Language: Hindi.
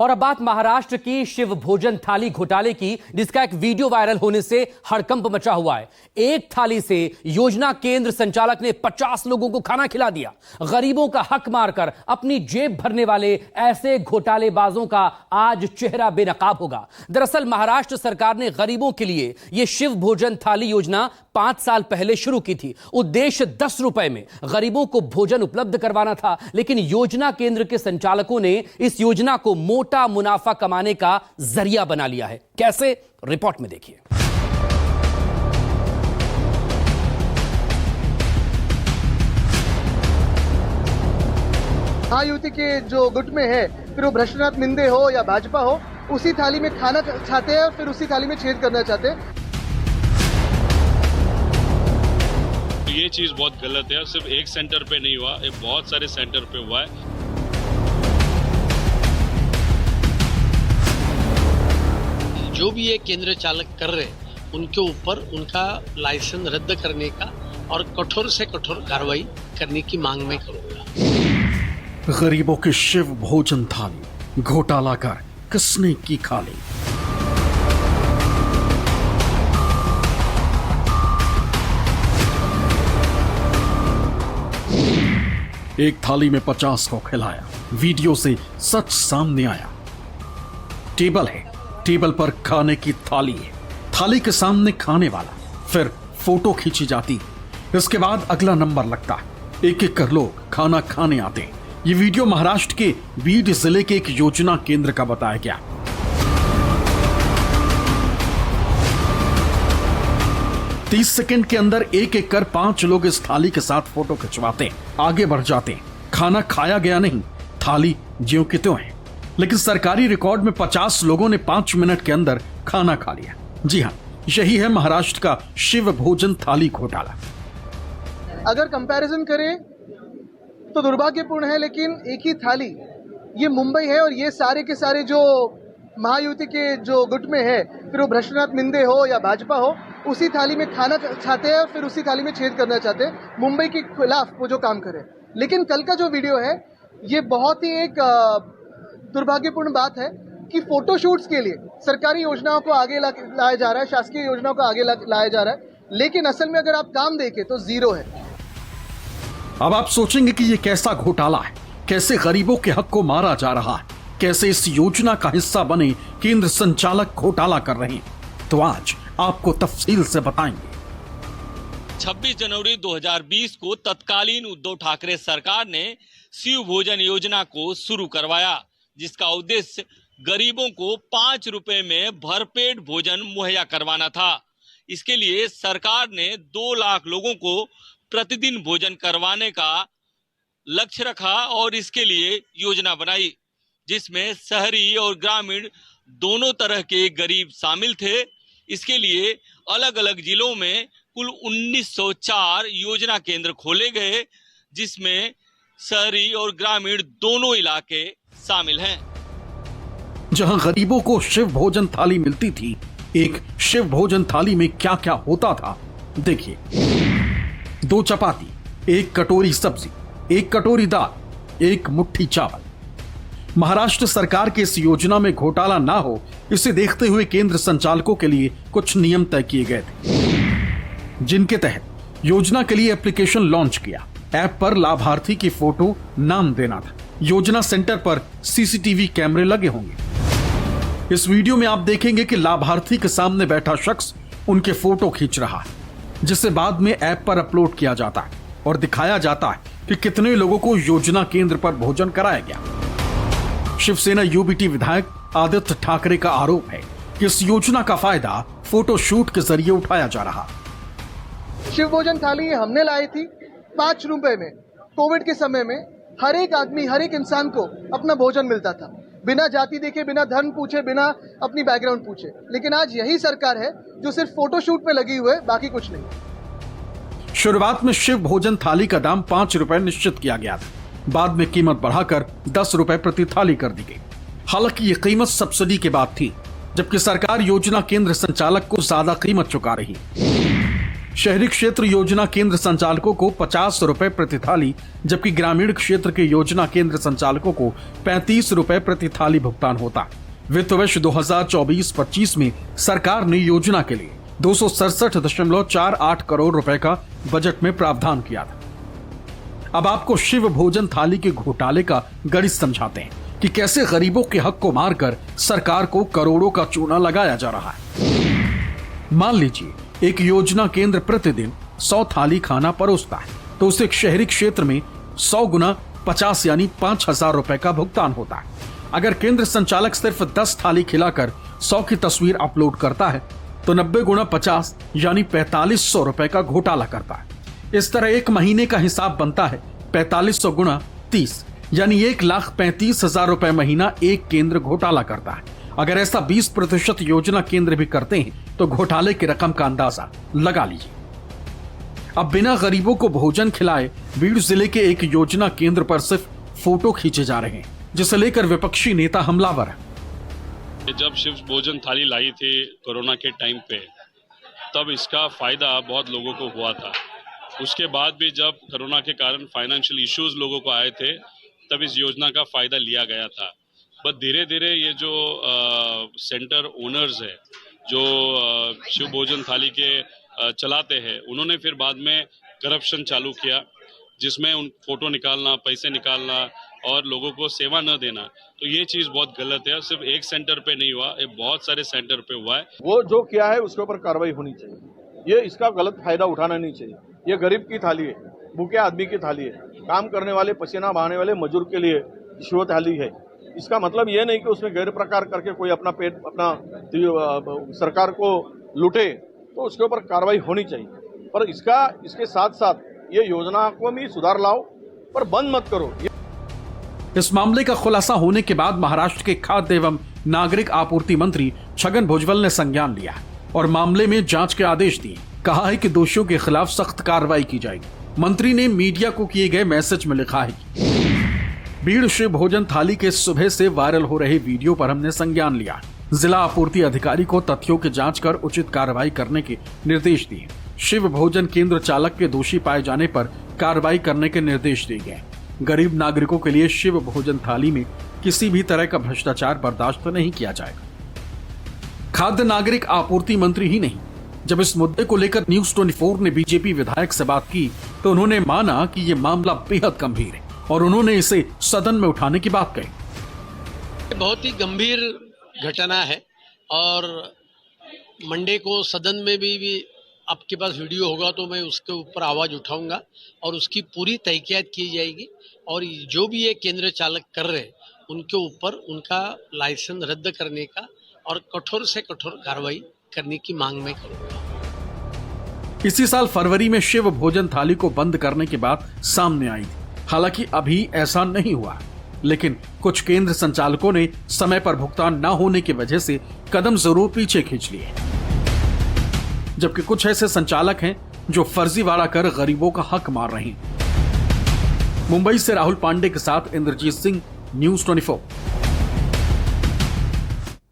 और अब बात महाराष्ट्र की शिव भोजन थाली घोटाले की, जिसका एक वीडियो वायरल होने से हड़कंप मचा हुआ है। एक थाली से योजना केंद्र संचालक ने 50 लोगों को खाना खिला दिया। गरीबों का हक मारकर अपनी जेब भरने वाले ऐसे घोटालेबाजों का आज चेहरा बेनकाब होगा। दरअसल महाराष्ट्र सरकार ने गरीबों के लिए यह शिव भोजन थाली योजना 5 साल पहले शुरू की थी। उद्देश्य 10 रुपए में गरीबों को भोजन उपलब्ध करवाना था, लेकिन योजना केंद्र के संचालकों ने इस योजना को मोटा मुनाफा कमाने का जरिया बना लिया है। कैसे, रिपोर्ट में देखिए। महायुति के जो गुट में है, फिर वो भ्रष्टनाथ मिंदे हो या भाजपा हो, उसी थाली में खाना चाहते हैं और फिर उसी थाली में छेद करना चाहते हैं। ये चीज बहुत गलत है। सिर्फ एक सेंटर पे नहीं हुआ, ये बहुत सारे सेंटर पे हुआ है। जो भी ये केंद्र चालक कर रहे हैं, उनके ऊपर उनका लाइसेंस रद्द करने का और कठोर से कठोर कार्रवाई करने की मांग मैं करूंगा। गरीबों की शिव भोजन थाली घोटाला कर किसने की खाली? एक थाली में 50 को खिलाया, वीडियो से सच सामने आया। टेबल है, टेबल पर खाने की थाली है, थाली के सामने खाने वाला, फिर फोटो खींची जाती। इसके बाद अगला नंबर लगता है। एक एक कर लोग खाना खाने आते हैं। ये वीडियो महाराष्ट्र के बीड जिले के एक योजना केंद्र का बताया गया। तीस सेकंड के अंदर एक एक कर 5 लोग इस थाली के साथ फोटो खिंचवाते हैं, आगे बढ़ जाते हैं। खाना खाया गया नहीं, थाली ज्यों की त्यों है। लेकिन सरकारी रिकॉर्ड में 50 लोगों ने 5 मिनट के अंदर खाना खा लिया। जी हाँ, यही है महाराष्ट्र का शिव भोजन थाली घोटाला। अगर कंपैरिजन करें तो दुर्भाग्यपूर्ण है, लेकिन एक ही थाली, ये मुंबई है और ये सारे के सारे जो महायुति के जो गुट में है, फिर वो भ्रष्टनाथ मिंदे हो या भाजपा हो, उसी थाली में खाना चाहते हैं और फिर उसी थाली में छेद करना चाहते हैं। मुंबई के खिलाफ वो जो काम करे। लेकिन कल का जो वीडियो है, ये बहुत ही एक दुर्भाग्यपूर्ण बात है कि फोटोशूट्स के लिए सरकारी योजनाओं को आगे लाया जा रहा है, शासकीय योजनाओं को आगे लाया जा रहा है, लेकिन असल में अगर आप काम देखें तो जीरो है। अब आप सोचेंगे कि ये कैसा घोटाला है, कैसे गरीबों के हक को मारा जा रहा है, कैसे इस योजना का हिस्सा बने केंद्र संचालक घोटाला कर रहे हैं। तो आज आपको तफसील से बताएंगे। 26 जनवरी 2020 को तत्कालीन उद्धव ठाकरे सरकार ने शिव भोजन योजना को शुरू करवाया, जिसका उद्देश्य गरीबों को 5 रुपए में भरपेट भोजन मुहैया करवाना था। इसके लिए सरकार ने 2 लाख लोगों को प्रतिदिन भोजन करवाने का लक्ष्य रखा और इसके लिए योजना बनाई, जिसमें शहरी और ग्रामीण दोनों तरह के गरीब शामिल थे। इसके लिए अलग अलग जिलों में कुल 1904 योजना केंद्र खोले गए, जिसमें शहरी और ग्रामीण दोनों इलाके शामिल हैं। जहां गरीबों को शिव भोजन थाली मिलती थी, एक शिव भोजन थाली में क्या क्या होता था देखिए। 2 चपाती, 1 कटोरी सब्जी, 1 कटोरी दाल, 1 मुट्ठी चावल। महाराष्ट्र सरकार की इस योजना में घोटाला ना हो, इसे देखते हुए केंद्र संचालकों के लिए कुछ नियम तय किए गए थे, जिनके तहत योजना के लिए एप्लीकेशन लॉन्च किया। ऐप पर लाभार्थी की फोटो, नाम देना था। योजना सेंटर पर सीसीटीवी कैमरे लगे होंगे। इस वीडियो में आप देखेंगे कि लाभार्थी के सामने बैठा शख्स उनके फोटो खींच रहा है, जिसे बाद में ऐप पर अपलोड किया जाता है और दिखाया जाता है कि कितने लोगों को योजना केंद्र पर भोजन कराया गया। शिवसेना यूबीटी विधायक आदित्य ठाकरे का आरोप है कि इस योजना का फायदा फोटोशूट के जरिए उठाया जा रहा। शिव भोजन थाली हमने लाई थी 5 रुपए में। कोविड के समय में हर एक आदमी, हर एक इंसान को अपना भोजन मिलता था, बिना जाति देखे, बिना धर्म पूछे, बिना अपनी बैकग्राउंड पूछे। लेकिन आज यही सरकार है जो सिर्फ फोटोशूट पे लगी हुई है, बाकी कुछ नहीं। शुरुआत में शिव भोजन थाली का दाम 5 रुपए निश्चित किया गया था। बाद में कीमत बढ़ाकर 10 रुपए प्रति थाली कर दी गई। हालांकि ये कीमत सब्सिडी के बाद थी, जबकि सरकार योजना केंद्र संचालक को ज्यादा कीमत चुका रही। शहरी क्षेत्र योजना केंद्र संचालकों को 50 रुपए प्रति थाली, जबकि ग्रामीण क्षेत्र के योजना केंद्र संचालकों को 35 रुपए प्रति थाली भुगतान होता। वित्त वर्ष 2024-25 में सरकार ने योजना के लिए 267.48 करोड़ रुपए का बजट में प्रावधान किया था। अब आपको शिव भोजन थाली के घोटाले का गणित समझाते हैं कि कैसे गरीबों के हक को मारकर सरकार को करोड़ों का चूना लगाया जा रहा है। मान लीजिए एक योजना केंद्र प्रतिदिन 100 थाली खाना परोसता है, तो उसे एक शहरी क्षेत्र में 100 गुना 50 यानी 5,000 रुपए का भुगतान होता है। अगर केंद्र संचालक सिर्फ 10 थाली खिलाकर 100 की तस्वीर अपलोड करता है तो 90 गुना 50 यानी 4500 रुपए का घोटाला करता है। इस तरह एक महीने का हिसाब बनता है 4500 गुना 30 यानी 1,35,000 रुपए महीना एक केंद्र घोटाला करता है। अगर ऐसा 20% योजना केंद्र भी करते हैं तो घोटाले की रकम का अंदाजा लगा लीजिए। अब बिना गरीबों को भोजन खिलाए बीड़ जिले के एक योजना केंद्र पर सिर्फ फोटो खींचे जा रहे हैं, जिसे लेकर विपक्षी नेता हमलावर है। जब शिव भोजन थाली लाई थी कोरोना के टाइम पे, तब इसका फायदा बहुत लोगों को हुआ था। उसके बाद भी जब कोरोना के कारण फाइनेंशियल इश्यूज लोगों को आए थे, तब इस योजना का फायदा लिया गया था। बट धीरे धीरे ये जो सेंटर ओनर्स है, जो शिव भोजन थाली के चलाते हैं, उन्होंने फिर बाद में करप्शन चालू किया, जिसमें उन फोटो निकालना, पैसे निकालना और लोगों को सेवा न देना। तो ये चीज़ बहुत गलत है। सिर्फ एक सेंटर पे नहीं हुआ, ये बहुत सारे सेंटर पे हुआ है। वो जो किया है उसके ऊपर कार्रवाई होनी चाहिए। ये इसका गलत फायदा उठाना नहीं चाहिए। ये गरीब की थाली है, भूखे आदमी की थाली है, काम करने वाले पसीना बहाने वाले मजदूर के लिए शिव थाली है। इसका मतलब ये नहीं कि उसमें गैर प्रकार करके कोई अपना पेट सरकार को लूटे, तो उसके ऊपर कार्रवाई होनी चाहिए। पर इसके साथ साथ ये योजना को भी सुधार लाओ, पर बंद मत करो। इस मामले का खुलासा होने के बाद महाराष्ट्र के खाद्य एवं नागरिक आपूर्ति मंत्री छगन भुजबल ने संज्ञान लिया और मामले में जांच के आदेश दिए। कहा है कि दोषियों के खिलाफ सख्त कार्रवाई की जाएगी। मंत्री ने मीडिया को किए गए मैसेज में लिखा है कि बीड़ शिव भोजन थाली के सुबह से वायरल हो रहे वीडियो पर हमने संज्ञान लिया। जिला आपूर्ति अधिकारी को तथ्यों की जांच कर उचित कार्रवाई करने के निर्देश दिए। शिव भोजन केंद्र चालक के दोषी पाए जाने पर कार्रवाई करने के निर्देश दिए गए। गरीब नागरिकों के लिए शिव भोजन थाली में किसी भी तरह का भ्रष्टाचार बर्दाश्त नहीं किया जाएगा। खाद्य नागरिक आपूर्ति मंत्री ही नहीं, जब इस मुद्दे को लेकर न्यूज 24 ने बीजेपी विधायक से बात की तो उन्होंने माना कि ये मामला बेहद गंभीर है और उन्होंने इसे सदन में उठाने की बात कही। बहुत ही गंभीर घटना है और मंडे को सदन में भी आपके पास वीडियो होगा तो मैं उसके ऊपर आवाज उठाऊंगा और उसकी पूरी तहकीकात की जाएगी और जो भी ये केंद्र चालक कर रहे हैं उनके ऊपर उनका लाइसेंस रद्द करने का और कठोर से कठोर कार्रवाई करने की मांग में करूंगा। इसी साल फरवरी में शिव भोजन थाली को बंद करने की बात सामने आई थी। हालांकि अभी ऐसा नहीं हुआ, लेकिन कुछ केंद्र संचालकों ने समय पर भुगतान न होने की वजह से कदम जरूर पीछे खींच लिए, जबकि कुछ ऐसे संचालक हैं जो फर्जीवाड़ा कर गरीबों का हक मार रहे हैं। मुंबई से राहुल पांडे के साथ इंद्रजीत सिंह, न्यूज 24।